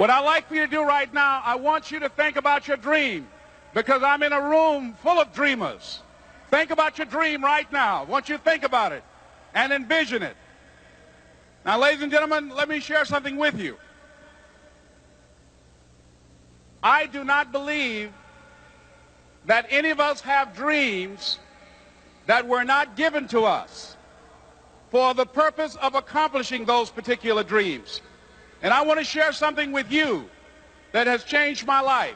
What I'd like for you to do right now, I want you to think about your dream, because I'm in a room full of dreamers. Think about your dream right now. I want you to think about it and envision it. Now, ladies and gentlemen, let me share something with you. I do not believe that any of us have dreams that were not given to us for the purpose of accomplishing those particular dreams. And I want to share something with you that has changed my life.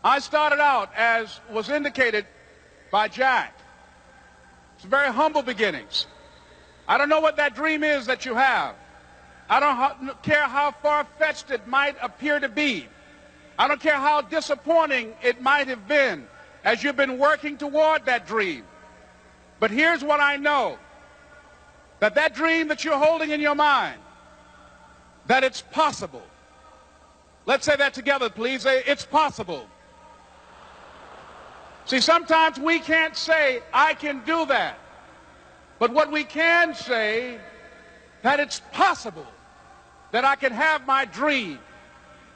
I started out, as was indicated by Jack. It's very humble beginnings. I don't know what that dream is that you have. I don't care how far-fetched it might appear to be. I don't care how disappointing it might have been as you've been working toward that dream. But here's what I know, that that dream that you're holding in your mind, that it's possible. Let's say that together, please. Say, it's possible. See, sometimes we can't say, I can do that. But what we can say, that it's possible that I can have my dream.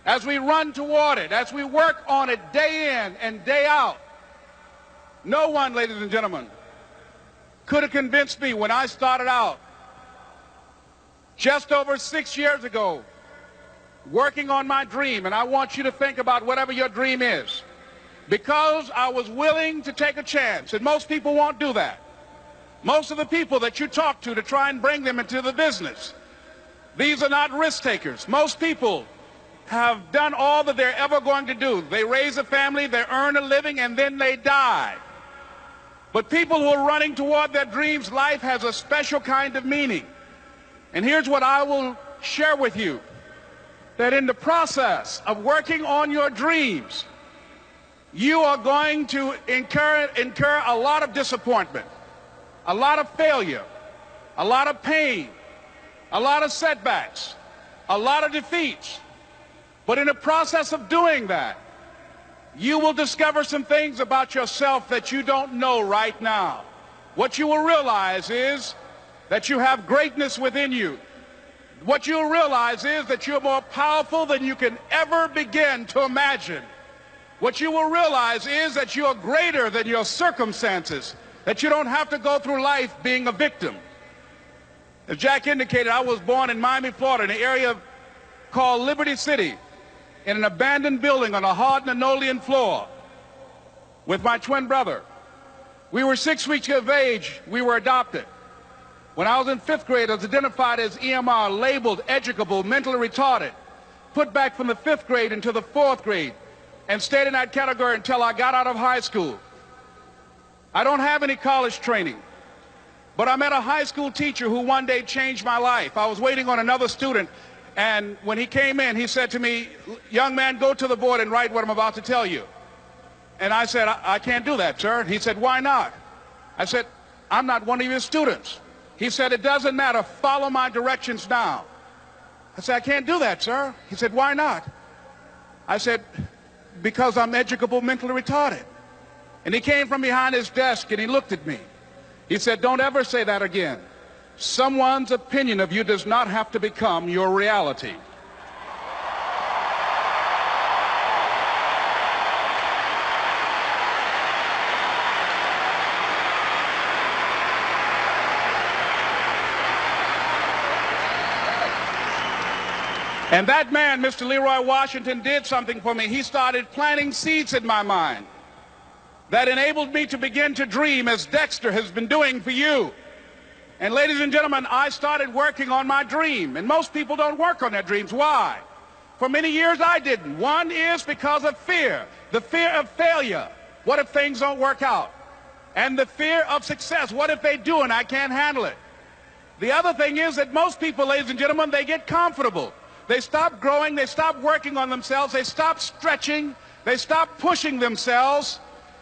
As we run toward it, as we work on it day in and day out. No one, ladies and gentlemen, could have convinced me when I started out just over 6 years ago working on my dream. And I want you to think about whatever your dream is, because I was willing to take a chance. And most people won't do that. Most of the people that you talk to try and bring them into the business, these are not risk takers. Most people have done all that they're ever going to do. They raise a family, they earn a living, and then they die. But people who are running toward their dreams, life has a special kind of meaning. And here's what I will share with you, that in the process of working on your dreams, you are going to incur a lot of disappointment, a lot of failure, a lot of pain, a lot of setbacks, a lot of defeats. But in the process of doing that, you will discover some things about yourself that you don't know right now. What you will realize is that you have greatness within you. What you'll realize is that you're more powerful than you can ever begin to imagine. What you will realize is that you're greater than your circumstances, that you don't have to go through life being a victim. As Jack indicated, I was born in Mamie, Florida, in an area called Liberty City, in an abandoned building on a hard linoleum floor with my twin brother. We were 6 weeks of age. We were adopted. When I was in 5th grade, I was identified as EMR, labeled educable, mentally retarded, put back from the 5th grade into the 4th grade, and stayed in that category until I got out of high school. I don't have any college training, but I met a high school teacher who one day changed my life. I was waiting on another student, and when he came in, he said to me, young man, go to the board and write what I'm about to tell you. And I said, I can't do that, sir. He said, why not? I said, I'm not one of your students. He said, it doesn't matter. Follow my directions now. I said, I can't do that, sir. He said, why not? I said, because I'm educable, mentally retarded. And he came from behind his desk and he looked at me. He said, don't ever say that again. Someone's opinion of you does not have to become your reality. And that man, Mr. Leroy Washington, did something for me. He started planting seeds in my mind that enabled me to begin to dream, as Dexter has been doing for you. And ladies and gentlemen, I started working on my dream. And most people don't work on their dreams. Why? For many years I didn't. One is because of fear. The fear of failure. What if things don't work out? And the fear of success. What if they do and I can't handle it? The other thing is that most people, ladies and gentlemen, they get comfortable. They stop growing. They stop working on themselves. They stop stretching. They stop pushing themselves.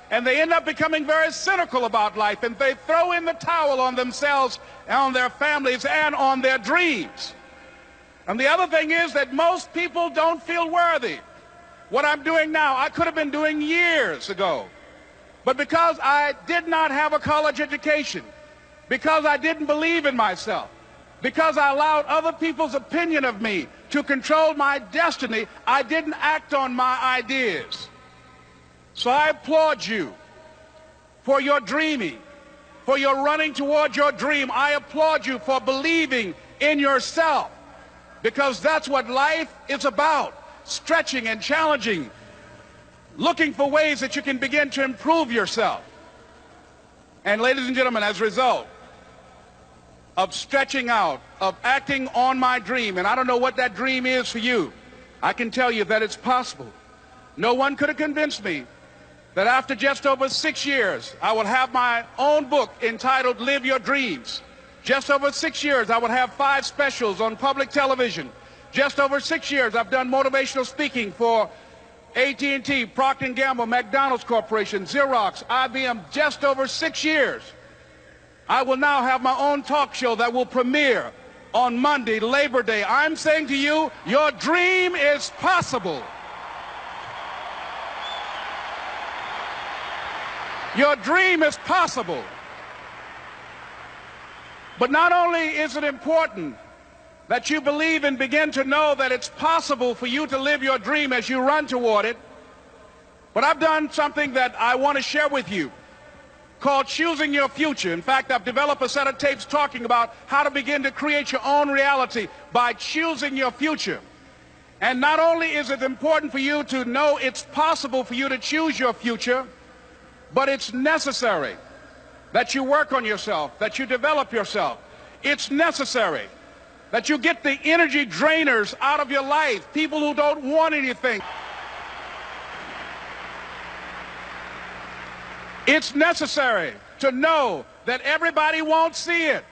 And they end up becoming very cynical about life, and they throw in the towel on themselves and on their families and on their dreams. And the other thing is that most people don't feel worthy. What I'm doing now, I could have been doing years ago. But because I did not have a college education, because I didn't believe in myself, because I allowed other people's opinion of me to control my destiny, I didn't act on my ideas. So I applaud you for your dreaming, for your running toward your dream. I applaud you for believing in yourself, because that's what life is about, stretching and challenging, looking for ways that you can begin to improve yourself. And ladies and gentlemen, as a result of stretching out, of acting on my dream, and I don't know what that dream is for you, I can tell you that it's possible. No one could have convinced me that after just over 6 years, I will have my own book entitled Live Your Dreams. Just over 6 years, I would have 5 specials on public television. Just over 6 years, I've done motivational speaking for AT&T, Procter & Gamble, McDonald's Corporation, Xerox, IBM. Just over 6 years. I will now have my own talk show that will premiere on Monday, Labor Day. I'm saying to you, your dream is possible. Your dream is possible. But not only is it important that you believe and begin to know that it's possible for you to live your dream as you run toward it, but I've done something that I want to share with you called Choosing Your Future. In fact, I've developed a set of tapes talking about how to begin to create your own reality by choosing your future. And not only is it important for you to know it's possible for you to choose your future, but it's necessary that you work on yourself, that you develop yourself. It's necessary that you get the energy drainers out of your life, people who don't want anything. It's necessary to know that everybody won't see it,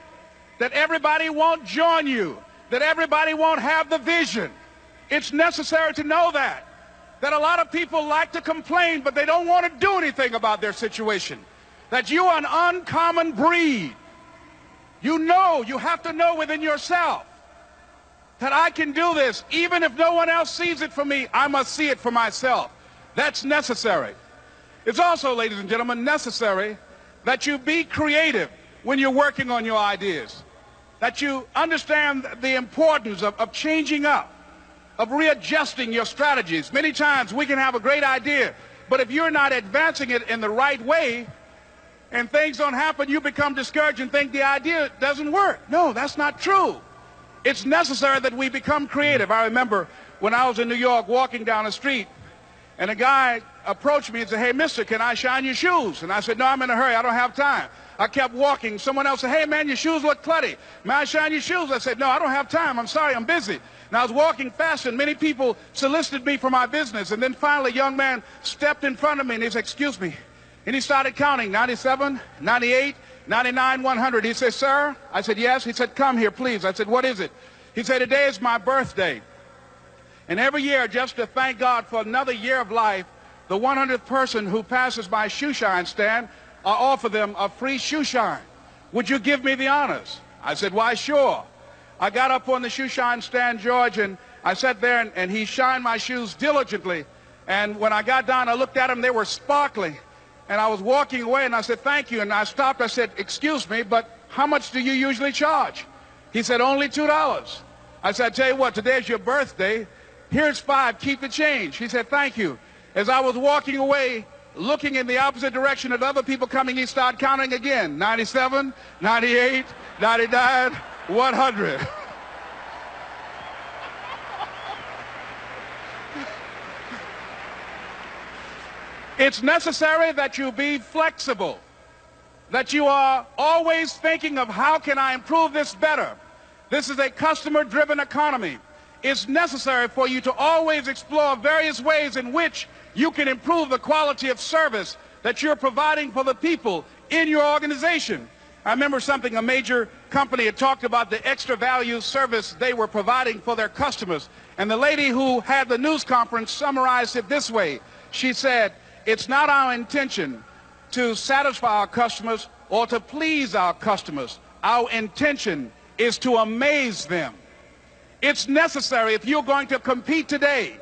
that everybody won't join you, that everybody won't have the vision. It's necessary to know that a lot of people like to complain, but they don't want to do anything about their situation, that you are an uncommon breed. You know, you have to know within yourself that I can do this. Even if no one else sees it for me, I must see it for myself. That's necessary. It's also, ladies and gentlemen, necessary that you be creative when you're working on your ideas, that you understand the importance of changing up, of readjusting your strategies. Many times we can have a great idea, but if you're not advancing it in the right way and things don't happen, you become discouraged and think the idea doesn't work. No, that's not true. It's necessary that we become creative. I remember when I was in New York walking down the street, and a guy approached me and said, "Hey, mister, can I shine your shoes?" And I said, "No, I'm in a hurry. I don't have time." I kept walking. Someone else said, "Hey, man, your shoes look clutty. May I shine your shoes?" I said, "No, I don't have time. I'm sorry, I'm busy." And I was walking fast, and many people solicited me for my business. And then finally, a young man stepped in front of me, and he said, "Excuse me." And he started counting, 97, 98, 99, 100. He said, "Sir?" I said, "Yes." He said, "Come here, please." I said, "What is it?" He said, "Today is my birthday. And every year, just to thank God for another year of life, the 100th person who passes my shoe shine stand, I offer them a free shoe shine. Would you give me the honors?" I said, "Why, sure." I got up on the shoe shine stand, George, and I sat there, and he shined my shoes diligently. And when I got down, I looked at them. They were sparkling. And I was walking away, and I said, "Thank you." And I stopped. I said, "Excuse me, but how much do you usually charge?" He said, "Only $2. I said, "I tell you what, today's your birthday. Here's $5. Keep the change." He said, "Thank you." As I was walking away, looking in the opposite direction at other people coming, he started counting again. 97, 98, 99, 100. It's necessary that you be flexible, that you are always thinking of how can I improve this better. This is a customer-driven economy. It's necessary for you to always explore various ways in which you can improve the quality of service that you're providing for the people in your organization. I remember something a major company had talked about, the extra value service they were providing for their customers. And the lady who had the news conference summarized it this way. She said, "It's not our intention to satisfy our customers or to please our customers. Our intention is to amaze them." It's necessary, if you're going to compete today,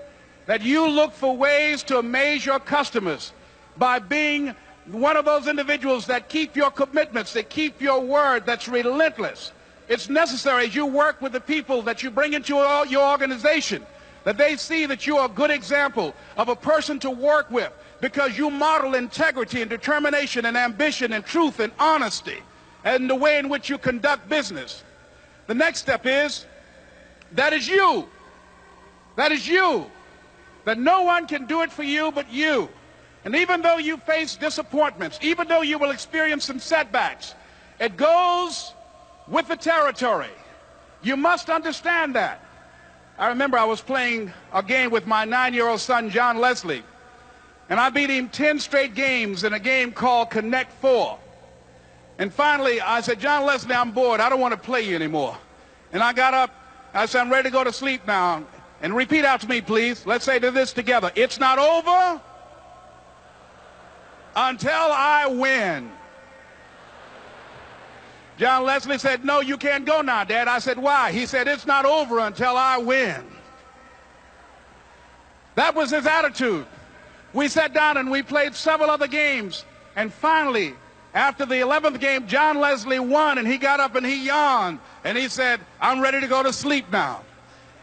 that you look for ways to amaze your customers by being one of those individuals that keep your commitments, that keep your word, that's relentless. It's necessary as you work with the people that you bring into your organization, that they see that you are a good example of a person to work with because you model integrity and determination and ambition and truth and honesty and the way in which you conduct business. The next step is, that is you. That is you. That no one can do it for you but you. And even though you face disappointments, even though you will experience some setbacks, it goes with the territory. You must understand that. I remember I was playing a game with my 9-year-old son, John Leslie, and I beat him 10 straight games in a game called Connect 4. And finally, I said, John Leslie, I'm bored. I don't want to play you anymore. And I got up. I said, I'm ready to go to sleep now. And repeat out to me, please. Let's say this together. It's not over until I win. John Leslie said, no, you can't go now, Dad. I said, why? He said, it's not over until I win. That was his attitude. We sat down and we played several other games. And finally, after the 11th game, John Leslie won, and he got up and he yawned. And he said, I'm ready to go to sleep now.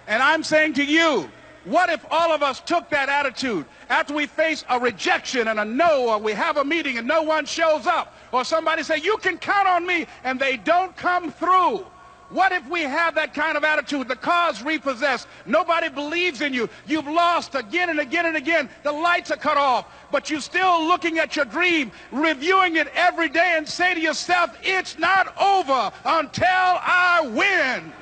And I'm saying to you, what if all of us took that attitude after we face a rejection and a no, or we have a meeting and no one shows up, or somebody say, you can count on me, and they don't come through? What if we have that kind of attitude? The car's repossessed. Nobody believes in you. You've lost again and again and again. The lights are cut off, but you're still looking at your dream, reviewing it every day, and say to yourself, it's not over until I win.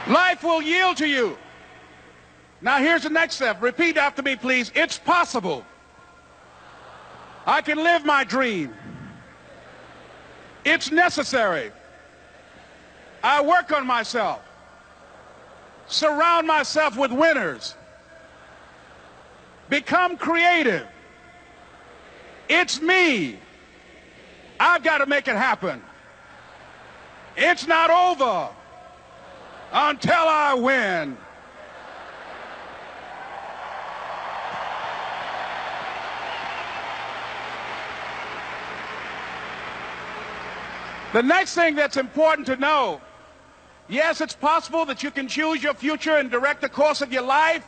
Life will yield to you. Now here's the next step. Repeat after me, please. It's possible. I can live my dream. It's necessary. I work on myself. Surround myself with winners. Become creative. It's me. I've got to make it happen. It's not over until I win. The next thing that's important to know, yes, it's possible that you can choose your future and direct the course of your life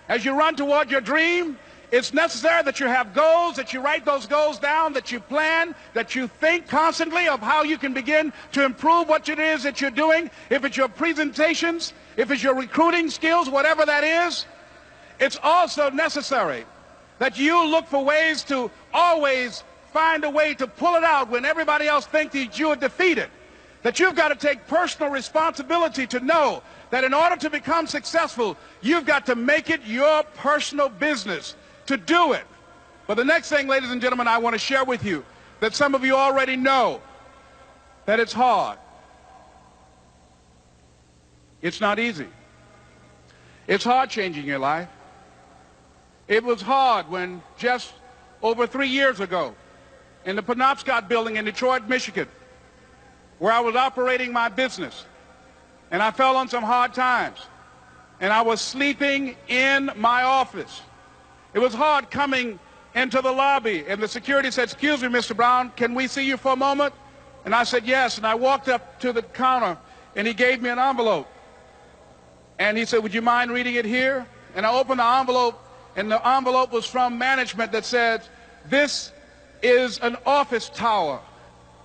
as you run toward your dream. It's necessary that you have goals, that you write those goals down, that you plan, that you think constantly of how you can begin to improve what it is that you're doing. If it's your presentations, if it's your recruiting skills, whatever that is, it's also necessary that you look for ways to always find a way to pull it out when everybody else thinks that you are defeated. That you've got to take personal responsibility to know that in order to become successful, you've got to make it your personal business to do it. But the next thing, ladies and gentlemen, I want to share with you that some of you already know that it's hard. It's not easy. It's hard changing your life. It was hard when just over 3 years ago in the Penobscot building in Detroit, Michigan, where I was operating my business, and I fell on some hard times, and I was sleeping in my office. It was hard coming into the lobby, and the security said, excuse me, Mr. Brown, can we see you for a moment? And I said, yes, and I walked up to the counter, and he gave me an envelope. And he said, would you mind reading it here? And I opened the envelope, and the envelope was from management that said, this is an office tower.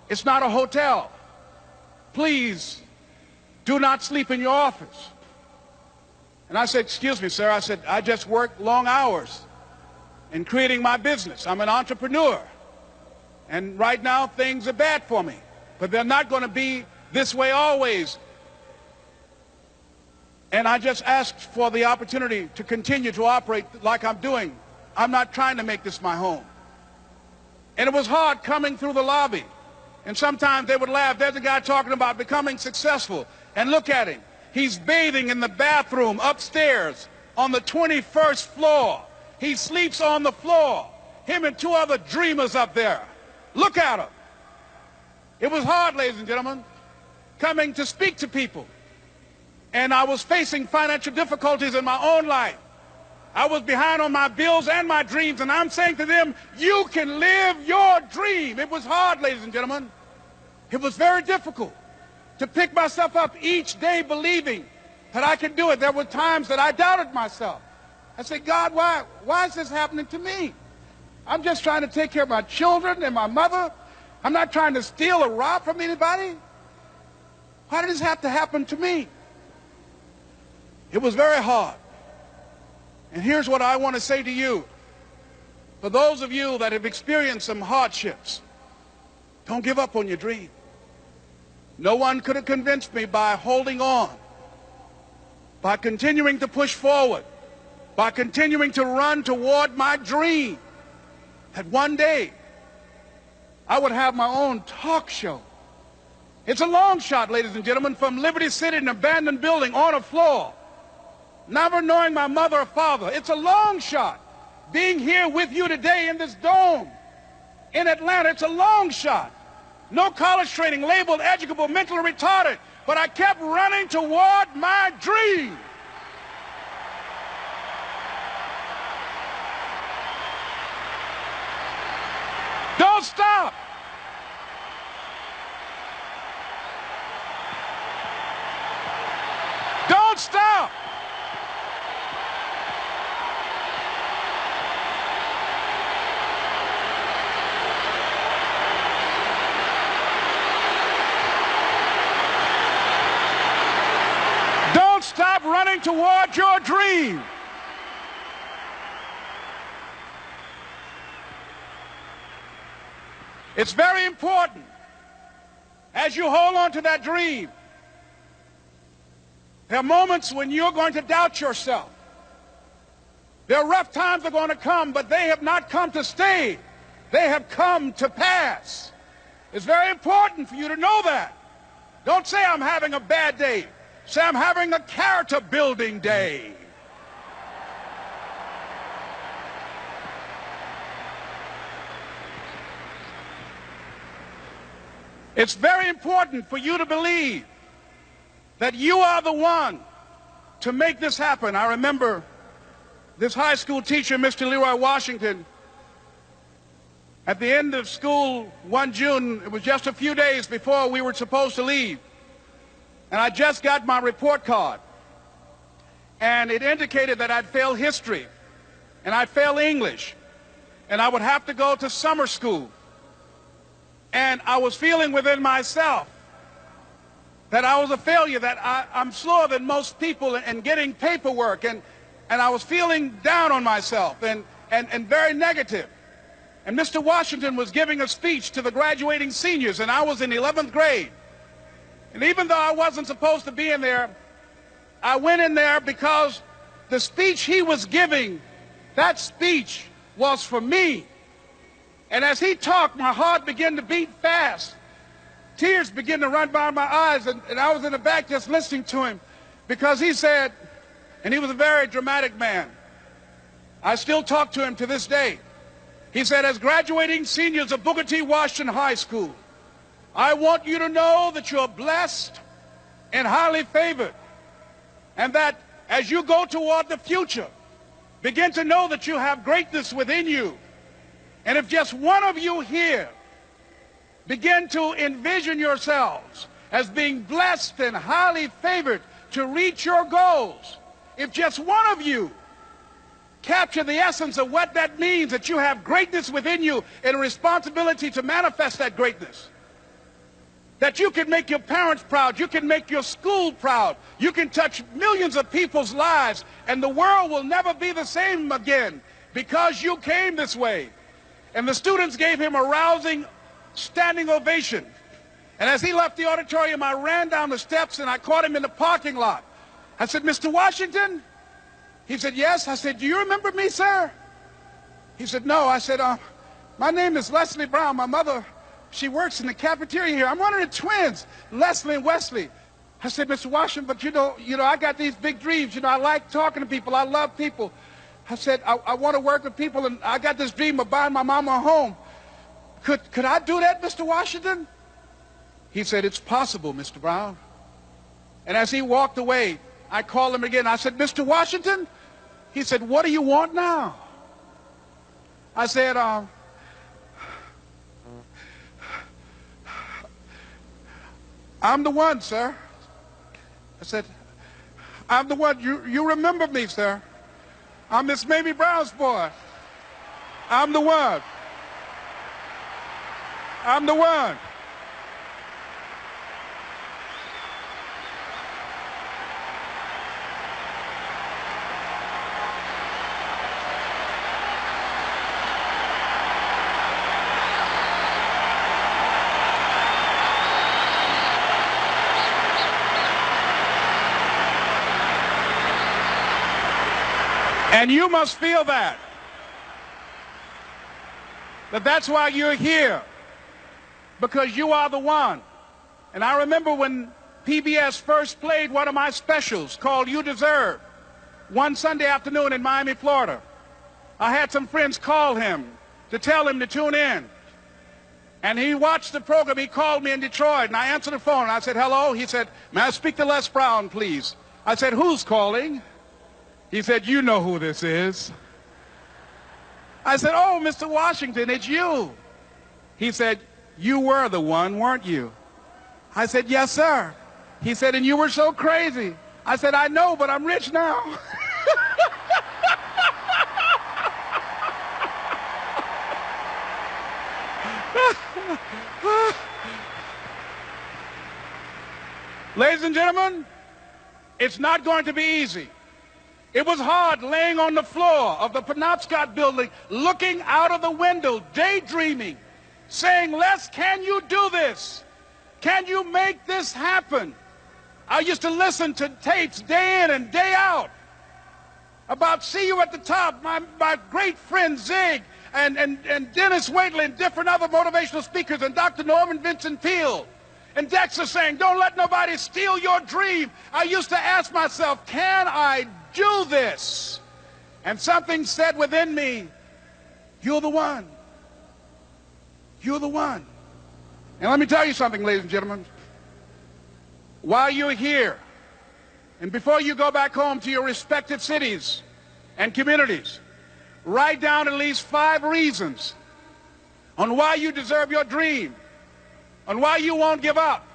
It's not a hotel. Please do not sleep in your office. And I said, excuse me, sir. I said, I just work long hours in creating my business. I'm an entrepreneur. And right now, things are bad for me. But they're not going to be this way always. And I just asked for the opportunity to continue to operate like I'm doing. I'm not trying to make this my home. And it was hard coming through the lobby. And sometimes they would laugh. There's a guy talking about becoming successful. And look at him. He's bathing in the bathroom upstairs on the 21st floor. He sleeps on the floor. Him and 2 other dreamers up there. Look at him. It was hard, ladies and gentlemen, coming to speak to people. And I was facing financial difficulties in my own life. I was behind on my bills and my dreams, and I'm saying to them, you can live your dream. It was hard, ladies and gentlemen. It was very difficult to pick myself up each day believing that I could do it. There were times that I doubted myself. I said, God, why is this happening to me? I'm just trying to take care of my children and my mother. I'm not trying to steal or rob from anybody. Why did this have to happen to me? It was very hard. And here's what I want to say to you. For those of you that have experienced some hardships, don't give up on your dream. No one could have convinced me by holding on, by continuing to push forward, by continuing to run toward my dream, that one day I would have my own talk show. It's a long shot, ladies and gentlemen, from Liberty City, an abandoned building on a floor, never knowing my mother or father. It's a long shot. Being here with you today in this dome in Atlanta, it's a long shot. No college training, labeled educable, mentally retarded, but I kept running toward my dream. Don't stop. Don't stop. Don't stop running toward your dream. It's very important as you hold on to that dream. There are moments when you're going to doubt yourself. There are rough times that are going to come, but they have not come to stay. They have come to pass. It's very important for you to know that. Don't say I'm having a bad day. Say I'm having a character building day. It's very important for you to believe that you are the one to make this happen. I remember this high school teacher, Mr. Leroy Washington, at the end of school one June, it was just a few days before we were supposed to leave, and I just got my report card, and it indicated that I'd failed history, and I'd failed English, and I would have to go to summer school. And I was feeling within myself that I was a failure, that I'm slower than most people in getting paperwork, and I was feeling down on myself and very negative. And Mr. Washington was giving a speech to the graduating seniors, and I was in 11th grade. And even though I wasn't supposed to be in there, I went in there because the speech he was giving, that speech was for me. And as he talked, my heart began to beat fast. Tears began to run by my eyes, and I was in the back just listening to him because he said, and he was a very dramatic man. I still talk to him to this day. He said, as graduating seniors of Booker T. Washington High School, I want you to know that you're blessed and highly favored, and that as you go toward the future, begin to know that you have greatness within you. And if just one of you here begin to envision yourselves as being blessed and highly favored to reach your goals, if just one of you capture the essence of what that means, that you have greatness within you and a responsibility to manifest that greatness, that you can make your parents proud, you can make your school proud, you can touch millions of people's lives, and the world will never be the same again because you came this way. And the students gave him a rousing standing ovation. And as he left the auditorium, I ran down the steps and I caught him in the parking lot. I said, Mr. Washington? He said, yes. I said, do you remember me, sir? He said, no. I said, my name is Leslie Brown. My mother, she works in the cafeteria here. I'm one of the twins, Leslie and Wesley. I said, Mr. Washington, but you know, I got these big dreams. You know, I like talking to people. I love people. I said, I want to work with people, and I got this dream of buying my mama a home. Could I do that, Mr. Washington? He said, it's possible, Mr. Brown. And as he walked away, I called him again. I said, Mr. Washington, He said, what do you want now? I said, I'm the one, sir. I said, I'm the one. You remember me, sir. I'm Miss Mamie Brown's boy. I'm the one. I'm the one. And you must feel that that's why you're here, because you are the one. And I remember when PBS first played one of my specials called You Deserve, one Sunday afternoon in Miami, Florida. I had some friends call him to tell him to tune in. And he watched the program. He called me in Detroit, and I answered the phone. I said, hello. He said, may I speak to Les Brown, please? I said, who's calling? He said, you know who this is. I said, oh, Mr. Washington, it's you. He said, you were the one, weren't you? I said, yes, sir. He said, and you were so crazy. I said, I know, but I'm rich now. Ladies and gentlemen, it's not going to be easy. It was hard laying on the floor of the Penobscot building, looking out of the window, daydreaming, saying, Les, can you do this? Can you make this happen? I used to listen to tapes day in and day out about See You at the Top, my great friend Zig and Dennis Waitley and different other motivational speakers, and Dr. Norman Vincent Peale. And Dexter saying, don't let nobody steal your dream. I used to ask myself, can I do this? And something said within me, you're the one. You're the one. And let me tell you something, ladies and gentlemen. While you're here, and before you go back home to your respective cities and communities, write down at least 5 reasons on why you deserve your dream, on why you won't give up,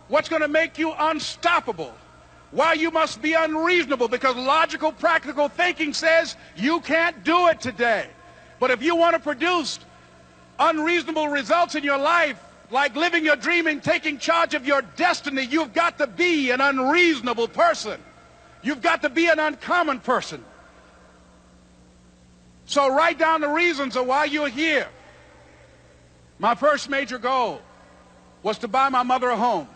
what's going to make you unstoppable, why you must be unreasonable, because logical, practical thinking says you can't do it today. But if you want to produce unreasonable results in your life, like living your dream and taking charge of your destiny, you've got to be an unreasonable person. You've got to be an uncommon person. So write down the reasons of why you're here. My first major goal was to buy my mother a home.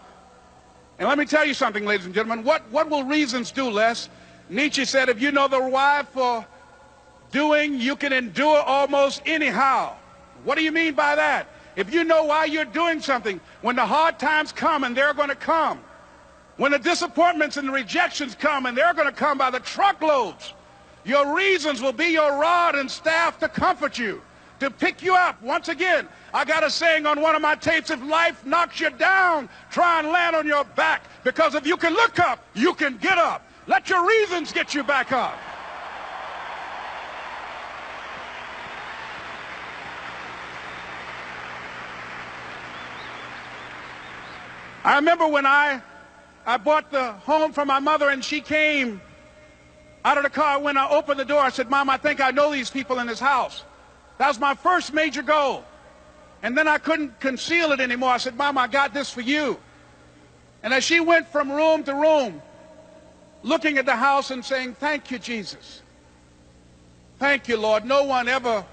And let me tell you something, ladies and gentlemen. What will reasons do, Les? Nietzsche said, if you know the why for doing, you can endure almost anyhow. What do you mean by that? If you know why you're doing something, when the hard times come, and they're going to come, when the disappointments and the rejections come, and they're going to come by the truckloads, your reasons will be your rod and staff to comfort you, to pick you up. Once again, I got a saying on one of my tapes, if life knocks you down, try and land on your back, because if you can look up, you can get up. Let your reasons get you back up. I remember when I bought the home for my mother, and she came out of the car. When I opened the door, I said, Mom, I think I know these people in this house. That was my first major goal. And then I couldn't conceal it anymore. I said, Mom, I got this for you. And as she went from room to room, looking at the house and saying, thank you, Jesus. Thank you, Lord. No one ever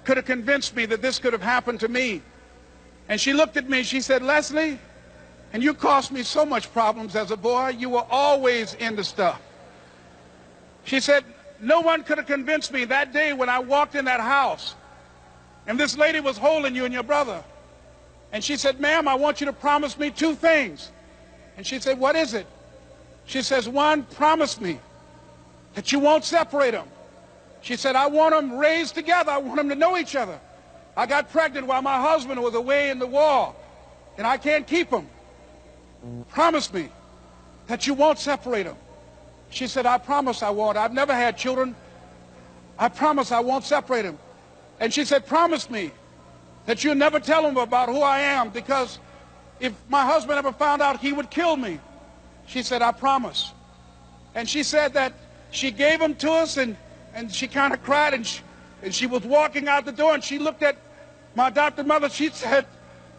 could have convinced me that this could have happened to me. And she looked at me, she said, Leslie, and you caused me so much problems as a boy. You were always into stuff. She said, no one could have convinced me that day when I walked in that house and this lady was holding you and your brother. And she said, ma'am, I want you to promise me 2 things. And she said, what is it? She says, 1, promise me that you won't separate them. She said, I want them raised together. I want them to know each other. I got pregnant while my husband was away in the war, and I can't keep them. Promise me that you won't separate them. She said, I promise I won't. I've never had children. I promise I won't separate them. And she said, promise me that you'll never tell them about who I am, because if my husband ever found out, he would kill me. She said, I promise. And she said that she gave them to us, and she kind of cried, and she was walking out the door, and she looked at my adopted mother. She said,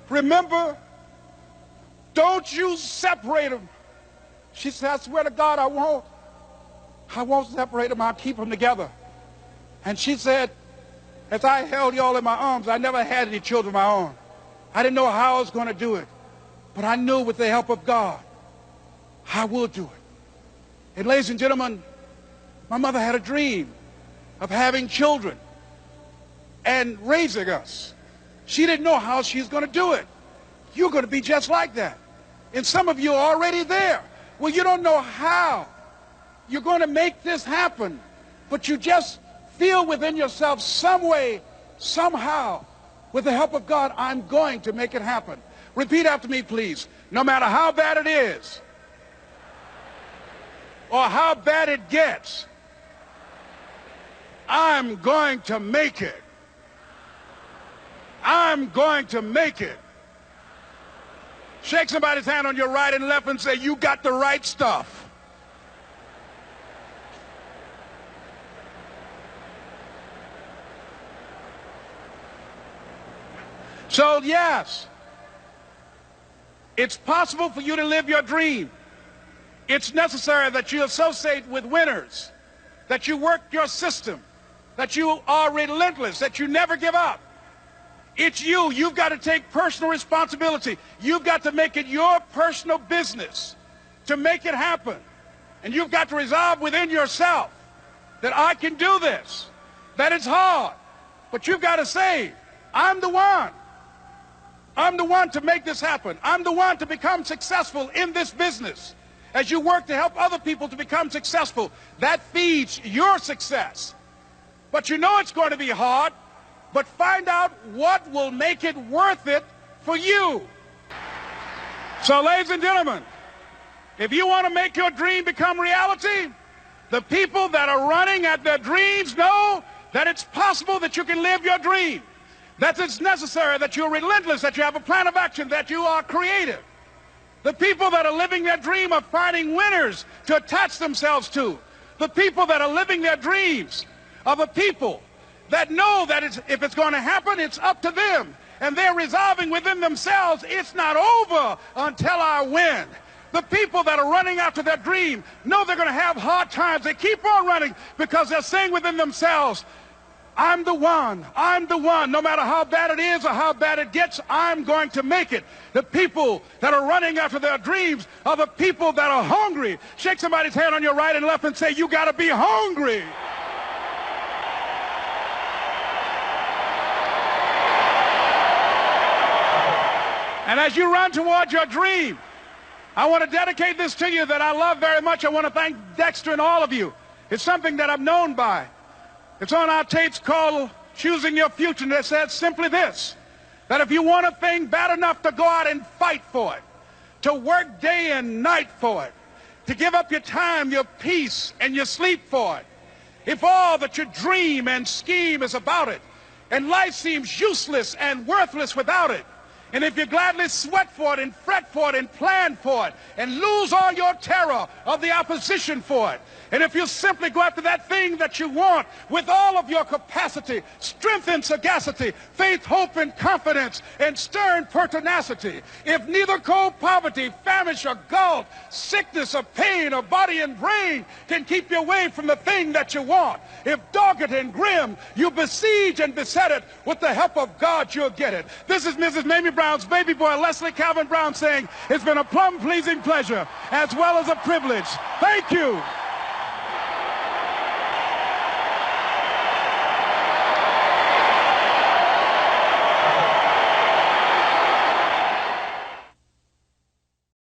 remember, don't you separate them. She said, I swear to God, I won't. I won't separate them. I'll keep them together. And she said, as I held y'all in my arms, I never had any children of my own. I didn't know how I was going to do it. But I knew with the help of God, I would do it. And ladies and gentlemen, my mother had a dream of having children and raising us. She didn't know how she was going to do it. You're going to be just like that. And some of you are already there. Well, you don't know how you're going to make this happen, but you just feel within yourself some way, somehow, with the help of God, I'm going to make it happen. Repeat after me, please. No matter how bad it is, or how bad it gets, I'm going to make it. I'm going to make it. Shake somebody's hand on your right and left and say, you got the right stuff. So yes, it's possible for you to live your dream. It's necessary that you associate with winners, that you work your system, that you are relentless, that you never give up. It's you. You've got to take personal responsibility. You've got to make it your personal business to make it happen. And you've got to resolve within yourself that I can do this, that it's hard, but you've got to say, I'm the one. I'm the one to make this happen. I'm the one to become successful in this business. As you work to help other people to become successful, that feeds your success. But you know it's going to be hard, but find out what will make it worth it for you. So, ladies and gentlemen, if you want to make your dream become reality, the people that are running at their dreams know that it's possible that you can live your dream, that it's necessary, that you're relentless, that you have a plan of action, that you are creative. The people that are living their dream are finding winners to attach themselves to. The people that are living their dreams are the people that know that if it's going to happen, it's up to them. And they're resolving within themselves, it's not over until I win. The people that are running after their dream know they're going to have hard times. They keep on running because they're saying within themselves, I'm the one. I'm the one. No matter how bad it is or how bad it gets, I'm going to make it. The people that are running after their dreams are the people that are hungry. Shake somebody's hand on your right and left and say, you got to be hungry. And as you run toward your dream, I want to dedicate this to you that I love very much. I want to thank Dexter and all of you. It's something that I'm known by. It's on our tapes called Choosing Your Future, and it says simply this, that if you want a thing bad enough to go out and fight for it, to work day and night for it, to give up your time, your peace, and your sleep for it, if all that you dream and scheme is about it, and life seems useless and worthless without it, and if you gladly sweat for it and fret for it and plan for it and lose all your terror of the opposition for it, and if you simply go after that thing that you want with all of your capacity, strength and sagacity, faith, hope and confidence, and stern pertinacity, if neither cold poverty, famish or gulf, sickness or pain or body and brain can keep you away from the thing that you want, if dogged and grim you besiege and beset it, with the help of God you'll get it. This is Mrs. Mamie Brown's baby boy, Leslie Calvin Brown, saying it's been a plumb pleasing pleasure as well as a privilege. Thank you.